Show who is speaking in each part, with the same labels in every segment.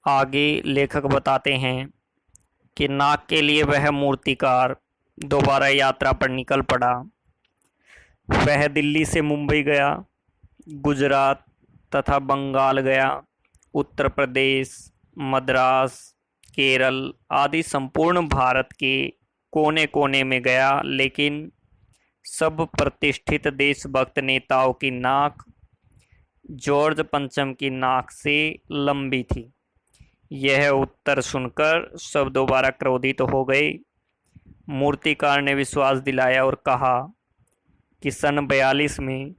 Speaker 1: आगे लेखक बताते हैं कि नाक के लिए वह मूर्तिकार दोबारा यात्रा पर निकल पड़ा। वह दिल्ली से मुंबई गया, गुजरात तथा बंगाल गया, उत्तर प्रदेश, मद्रास, केरल आदि संपूर्ण भारत के कोने कोने में गया, लेकिन सब प्रतिष्ठित देशभक्त नेताओं की नाक जॉर्ज पंचम की नाक से लंबी थी। यह उत्तर सुनकर सब दोबारा क्रोधित हो गए। मूर्तिकार ने विश्वास दिलाया और कहा कि सन 42 में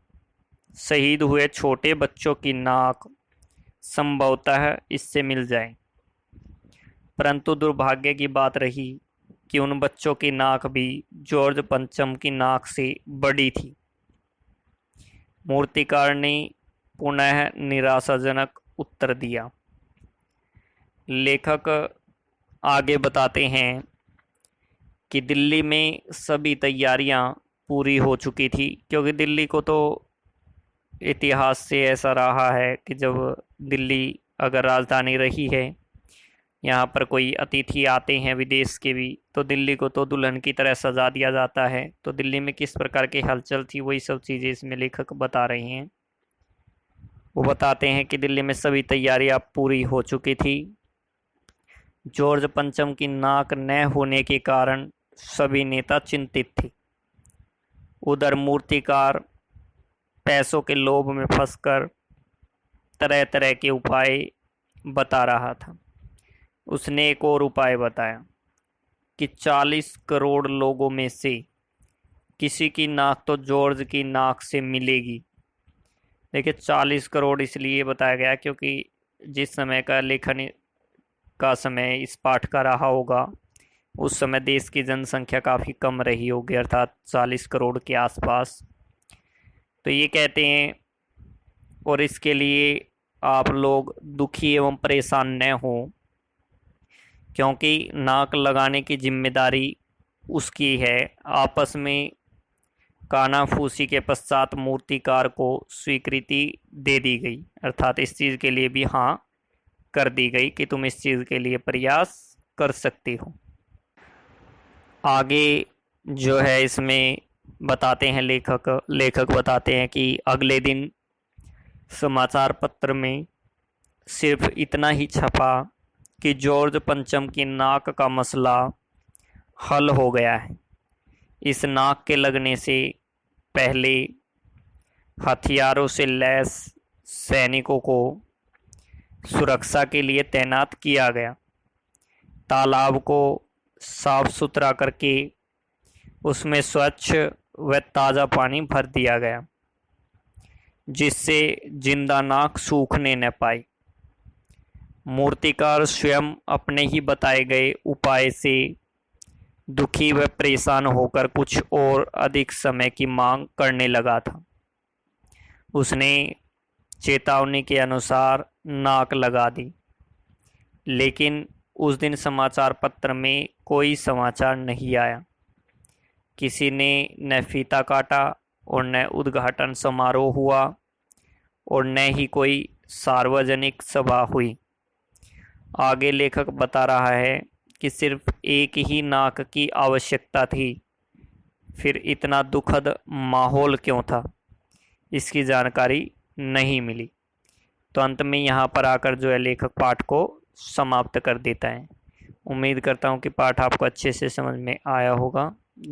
Speaker 1: शहीद हुए छोटे बच्चों की नाक संभवतः इससे मिल जाए। परंतु दुर्भाग्य की बात रही कि उन बच्चों की नाक भी जॉर्ज पंचम की नाक से बड़ी थी। मूर्तिकार ने पुनः निराशाजनक उत्तर दिया। लेखक आगे बताते हैं कि दिल्ली में सभी तैयारियां पूरी हो चुकी थी, क्योंकि दिल्ली को तो इतिहास से ऐसा रहा है कि जब दिल्ली अगर राजधानी रही है, यहाँ पर कोई अतिथि आते हैं विदेश के भी, तो दिल्ली को तो दुल्हन की तरह सजा दिया जाता है। तो दिल्ली में किस प्रकार की हलचल थी वही सब चीज़ें इसमें लेखक बता रहे हैं। वो बताते हैं कि दिल्ली में सभी तैयारियां पूरी हो चुकी थी। जॉर्ज पंचम की नाक न होने के कारण सभी नेता चिंतित थे। उधर मूर्तिकार पैसों के लोभ में फंसकर तरह तरह के उपाय बता रहा था। उसने एक और उपाय बताया कि 40 करोड़ लोगों में से किसी की नाक तो जॉर्ज की नाक से मिलेगी। देखिए 40 करोड़ इसलिए बताया गया क्योंकि जिस समय का लेखन का समय इस पाठ का रहा होगा, उस समय देश की जनसंख्या काफ़ी कम रही होगी, अर्थात 40 करोड़ के आसपास। तो ये कहते हैं, और इसके लिए आप लोग दुखी एवं परेशान न हों, क्योंकि नाक लगाने की जिम्मेदारी उसकी है। आपस में कानाफूसी के पश्चात मूर्तिकार को स्वीकृति दे दी गई, अर्थात इस चीज़ के लिए भी हाँ कर दी गई कि तुम इस चीज़ के लिए प्रयास कर सकती हो। आगे जो है इसमें बताते हैं लेखक बताते हैं कि अगले दिन समाचार पत्र में सिर्फ इतना ही छपा कि जॉर्ज पंचम की नाक का मसला हल हो गया है। इस नाक के लगने से पहले हथियारों से लैस सैनिकों को सुरक्षा के लिए तैनात किया गया। तालाब को साफ सुथरा करके उसमें स्वच्छ व ताज़ा पानी भर दिया गया, जिससे जिंदा नाक सूखने न पाए। मूर्तिकार स्वयं अपने ही बताए गए उपाय से दुखी व परेशान होकर कुछ और अधिक समय की मांग करने लगा था। उसने चेतावनी के अनुसार नाक लगा दी, लेकिन उस दिन समाचार पत्र में कोई समाचार नहीं आया। किसी ने न फीता काटा और न उद्घाटन समारोह हुआ और न ही कोई सार्वजनिक सभा हुई। आगे लेखक बता रहा है कि सिर्फ एक ही नाक की आवश्यकता थी, फिर इतना दुखद माहौल क्यों था, इसकी जानकारी नहीं मिली। तो अंत में यहाँ पर आकर जो है लेखक पाठ को समाप्त कर देता है। उम्मीद करता हूँ कि पाठ आपको अच्छे से समझ में आया होगा।